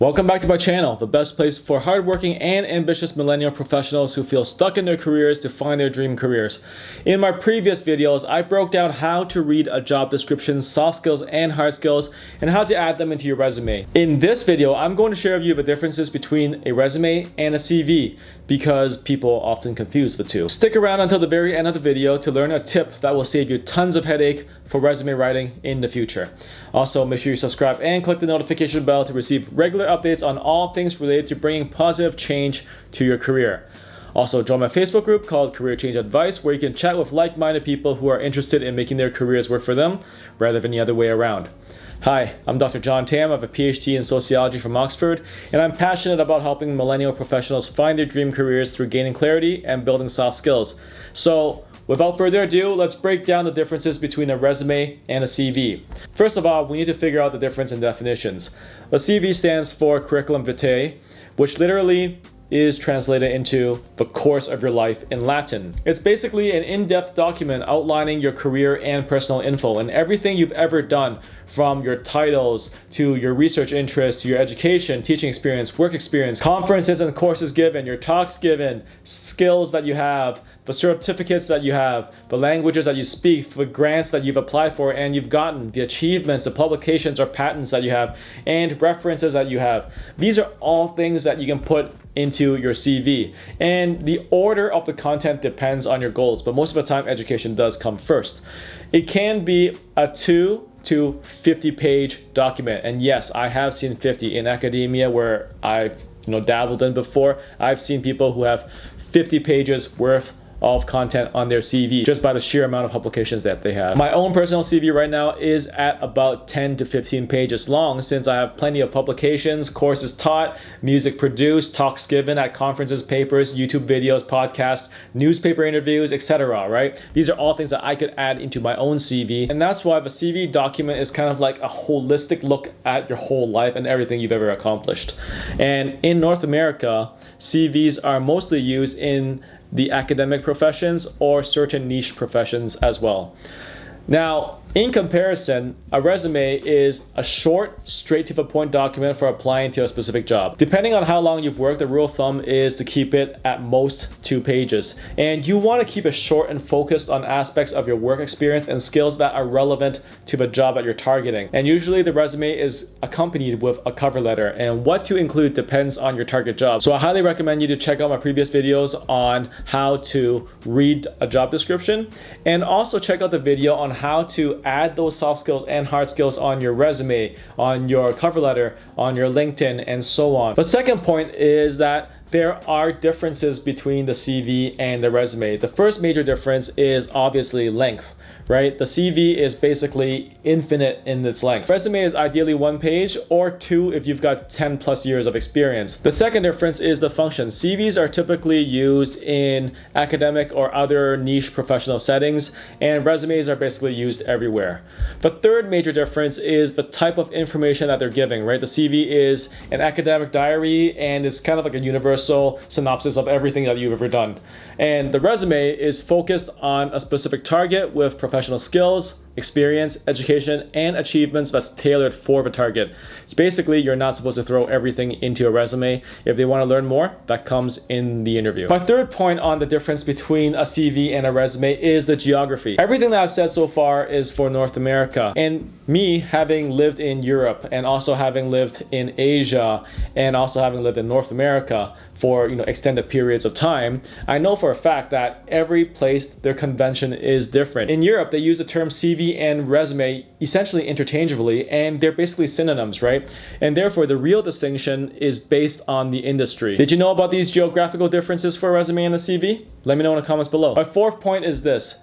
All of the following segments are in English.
Welcome back to my channel, the best place for hardworking and ambitious millennial professionals who feel stuck in their careers to find their dream careers. In my previous videos, I broke down how to read a job description, soft skills and hard skills, and how to add them into your resume. In this video, I'm going to share with you the differences between a resume and a CV, because people often confuse the two. Stick around until the very end of the video to learn a tip that will save you tons of headache for resume writing in the future. Also, make sure you subscribe and click the notification bell to receive regular updates on all things related to bringing positive change to your career. Also, join my Facebook group called Career Change Advice, where you can chat with like-minded people who are interested in making their careers work for them rather than the other way around. Hi, I'm Dr. John Tam. I have a PhD in sociology from Oxford, and I'm passionate about helping millennial professionals find their dream careers through gaining clarity and building soft skills. So, without further ado, let's break down the differences between a resume and a CV. First of all, we need to figure out the difference in definitions. A CV stands for Curriculum Vitae, which literally is translated into the course of your life in Latin. It's basically an in-depth document outlining your career and personal info and everything you've ever done, from your titles to your research interests, to your education, teaching experience, work experience, conferences and courses given, your talks given, skills that you have, the certificates that you have, the languages that you speak, the grants that you've applied for and you've gotten, the achievements, the publications or patents that you have, and references that you have. These are all things that you can put into your CV. And the order of the content depends on your goals, but most of the time education does come first. It can be a 2 to 50 page document, and yes, I have seen 50 in academia where I've dabbled in before. I've seen people who have 50 pages worth of content on their CV just by the sheer amount of publications that they have. My own personal CV right now is at about 10 to 15 pages long, since I have plenty of publications, courses taught, music produced, talks given at conferences, papers, YouTube videos, podcasts, newspaper interviews, etc. Right? These are all things that I could add into my own CV, and that's why the CV document is kind of like a holistic look at your whole life and everything you've ever accomplished. And in North America, CVs are mostly used in the academic professions or certain niche professions as well. Now, in comparison, a resume is a short, straight to the point document for applying to a specific job. Depending on how long you've worked, the rule of thumb is to keep it at most 2 pages. And you want to keep it short and focused on aspects of your work experience and skills that are relevant to the job that you're targeting. And usually the resume is accompanied with a cover letter, and what to include depends on your target job. So I highly recommend you to check out my previous videos on how to read a job description, and also check out the video on how to add those soft skills and hard skills on your resume, on your cover letter, on your LinkedIn, and so on. The second point is that there are differences between the CV and the resume. The first major difference is obviously length. Right? The CV is basically infinite in its length. Resume is ideally 1 page or 2 if you've got 10 plus years of experience. The second difference is the function. CVs are typically used in academic or other niche professional settings, and resumes are basically used everywhere. The third major difference is the type of information that they're giving, right? The CV is an academic diary, and it's kind of like a universal synopsis of everything that you've ever done. And the resume is focused on a specific target with professional skills, experience, education, and achievements that's tailored for the target. Basically, you're not supposed to throw everything into a resume. If they want to learn more, that comes in the interview. My third point on the difference between a CV and a resume is the geography. Everything that I've said so far is for North America. And me, having lived in Europe and also having lived in Asia and also having lived in North America for extended periods of time, I know for a fact that every place their convention is different. In Europe, they use the term CV and resume essentially interchangeably, and they're basically synonyms, right? And therefore, the real distinction is based on the industry. Did you know about these geographical differences for a resume and a CV? Let me know in the comments below. My fourth point is this.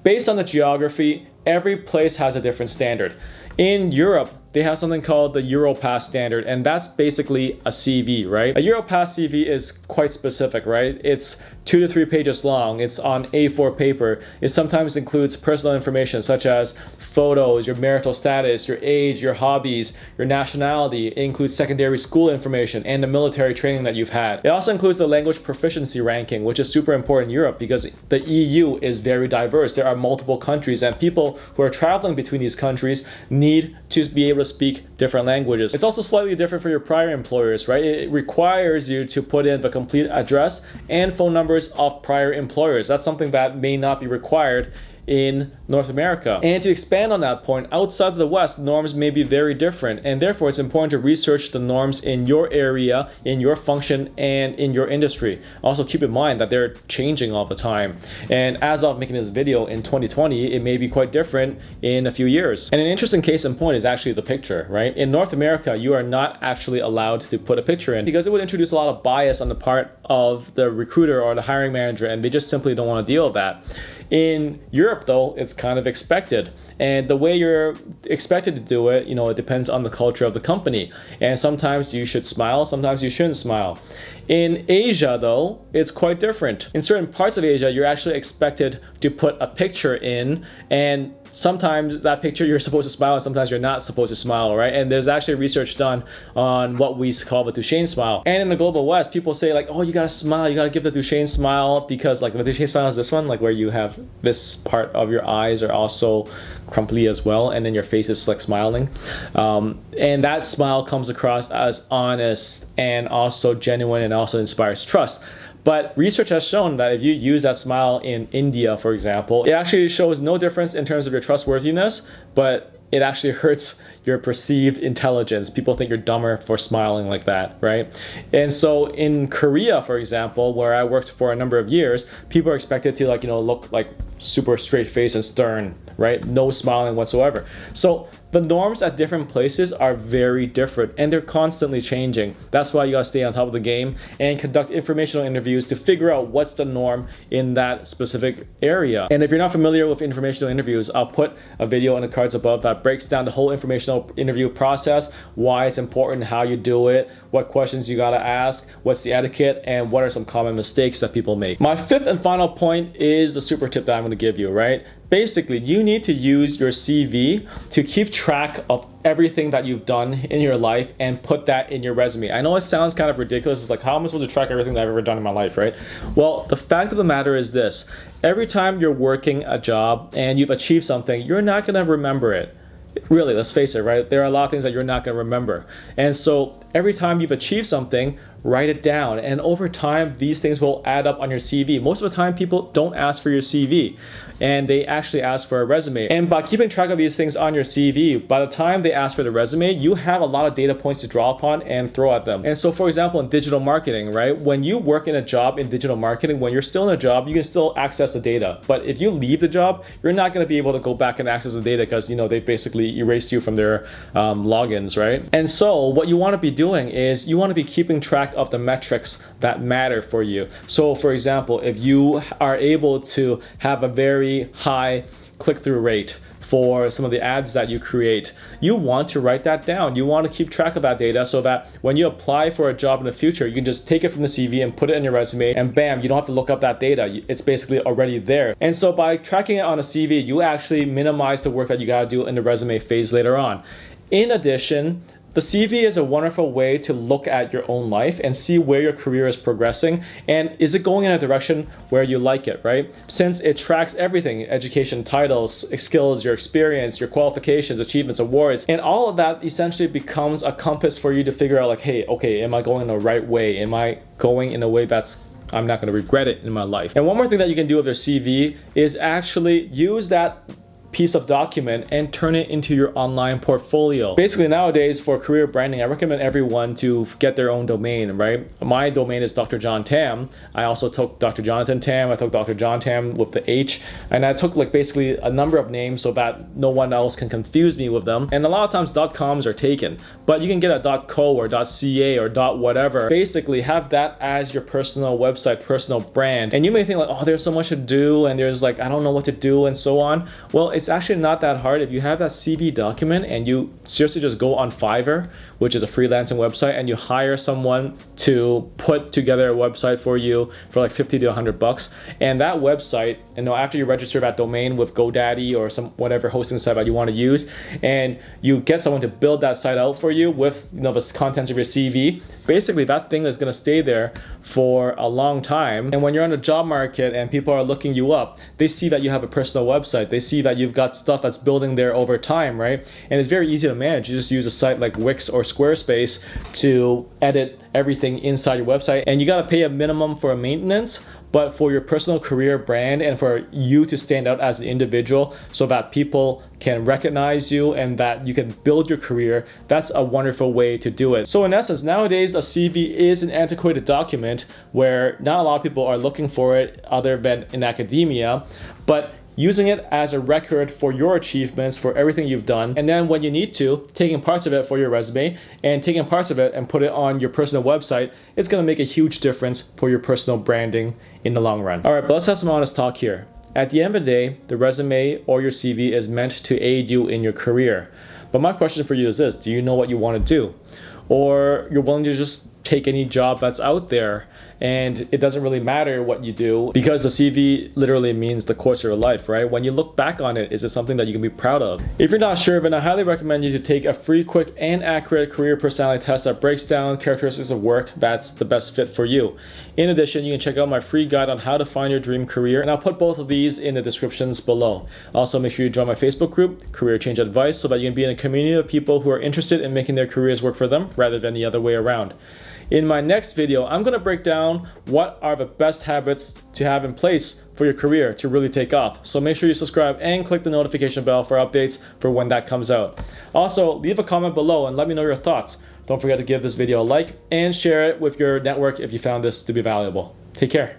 Based on the geography, every place has a different standard. In Europe, they have something called the Europass standard, and that's basically a CV, right? A Europass CV is quite specific, right? It's 2 to 3 pages long. It's on A4 paper. It sometimes includes personal information such as photos, your marital status, your age, your hobbies, your nationality. It includes secondary school information and the military training that you've had. It also includes the language proficiency ranking, which is super important in Europe because the EU is very diverse. There are multiple countries, and people who are traveling between these countries need to be able able to speak different languages. It's also slightly different for your prior employers, right? It requires you to put in the complete address and phone numbers of prior employers. That's something that may not be required in North America. And to expand on that point, outside of the West, norms may be very different, and therefore it's important to research the norms in your area, in your function, and in your industry. Also keep in mind that they're changing all the time. And as of making this video in 2020, it may be quite different in a few years. And an interesting case in point is actually the picture, right? In North America, you are not actually allowed to put a picture in because it would introduce a lot of bias on the part of the recruiter or the hiring manager, and they just simply don't want to deal with that. In Europe, though, it's kind of expected. And the way you're expected to do it, it depends on the culture of the company. And sometimes you should smile, sometimes you shouldn't smile. In Asia, though, it's quite different. In certain parts of Asia, you're actually expected to put a picture in, and sometimes that picture you're supposed to smile and sometimes you're not supposed to smile, right? And there's actually research done on what we call the Duchenne smile. And in the global West, people say like, oh, you gotta smile, you gotta give the Duchenne smile, because like the Duchenne smile is this one, like where you have this part of your eyes are also crumply as well, and then your face is like smiling. And that smile comes across as honest and also genuine and also inspires trust. But research has shown that if you use that smile in India, for example, it actually shows no difference in terms of your trustworthiness, but it actually hurts your perceived intelligence. People think you're dumber for smiling like that, right? And so in Korea, for example, where I worked for a number of years, people are expected to look like super straight face and stern, right? No smiling whatsoever. So the norms at different places are very different, and they're constantly changing. That's why you gotta stay on top of the game and conduct informational interviews to figure out what's the norm in that specific area. And if you're not familiar with informational interviews, I'll put a video in the cards above that breaks down the whole informational interview process, why it's important, how you do it, what questions you gotta ask, what's the etiquette, and what are some common mistakes that people make. My fifth and final point is the super tip that I'm gonna give you, right? Basically, you need to use your CV to keep track of everything that you've done in your life and put that in your resume. I know it sounds kind of ridiculous. It's like, how am I supposed to track everything that I've ever done in my life, right? Well, the fact of the matter is this. Every time you're working a job and you've achieved something, you're not gonna remember it. Really, let's face it, right? There are a lot of things that you're not gonna remember. And so every time you've achieved something, write it down. And over time, these things will add up on your CV. Most of the time, people don't ask for your CV, and they actually ask for a resume. And by keeping track of these things on your CV, by the time they ask for the resume, you have a lot of data points to draw upon and throw at them. And so, for example, in digital marketing, right? When you work in a job in digital marketing, when you're still in a job, you can still access the data. But if you leave the job, you're not gonna be able to go back and access the data because, they basically erased you from their logins, right? And so what you wanna be doing is you wanna be keeping track of the metrics that matter for you. So for example, if you are able to have a very high click-through rate for some of the ads that you create, you want to write that down. You want to keep track of that data so that when you apply for a job in the future, you can just take it from the CV and put it in your resume, and bam, you don't have to look up that data. It's basically already there. And so by tracking it on a CV, you actually minimize the work that you gotta do in the resume phase later on. In addition, the CV is a wonderful way to look at your own life and see where your career is progressing and is it going in a direction where you like it, right? Since it tracks everything, education, titles, skills, your experience, your qualifications, achievements, awards, and all of that essentially becomes a compass for you to figure out like, hey, okay, am I going in the right way? Am I going in a way that's I'm not going to regret it in my life? And one more thing that you can do with your CV is actually use that piece of document and turn it into your online portfolio. Basically nowadays for career branding, I recommend everyone to get their own domain, right? My domain is Dr. John Tam. I also took Dr. Jonathan Tam, I took Dr. John Tam with the H, and I took like basically a number of names so that no one else can confuse me with them. And a lot of times .coms are taken, but you can get a .co or .ca or .whatever. Basically have that as your personal website, personal brand. And you may think like, oh, there's so much to do and there's like, I don't know what to do and so on. Well, it's actually not that hard. If you have that CV document and you seriously just go on Fiverr, which is a freelancing website, and you hire someone to put together a website for you for like 50 to 100 bucks, and that website, after you register that domain with GoDaddy or some whatever hosting site that you want to use, and you get someone to build that site out for you with the contents of your CV, basically that thing is going to stay there for a long time. And when you're on the job market and people are looking you up, they see that you have a personal website. They see that you've got stuff that's building there over time, right? And it's very easy to manage. You just use a site like Wix or Squarespace to edit everything inside your website. And you got to pay a minimum for a maintenance, but for your personal career brand and for you to stand out as an individual so that people can recognize you and that you can build your career, that's a wonderful way to do it. So in essence, nowadays a CV is an antiquated document where not a lot of people are looking for it other than in academia, but using it as a record for your achievements, for everything you've done, and then when you need to, taking parts of it for your resume and taking parts of it and put it on your personal website, it's gonna make a huge difference for your personal branding in the long run. All right, but let's have some honest talk here. At the end of the day, the resume or your CV is meant to aid you in your career. But my question for you is this: do you know what you want to do? Or you're willing to just take any job that's out there and it doesn't really matter what you do because the CV literally means the course of your life, right? When you look back on it, is it something that you can be proud of? If you're not sure, then I highly recommend you to take a free, quick, and accurate career personality test that breaks down characteristics of work that's the best fit for you. In addition, you can check out my free guide on how to find your dream career, and I'll put both of these in the descriptions below. Also, make sure you join my Facebook group, Career Change Advice, so that you can be in a community of people who are interested in making their careers work for them rather than the other way around. In my next video, I'm going to break down what are the best habits to have in place for your career to really take off. So make sure you subscribe and click the notification bell for updates for when that comes out. Also, leave a comment below and let me know your thoughts. Don't forget to give this video a like and share it with your network if you found this to be valuable. Take care.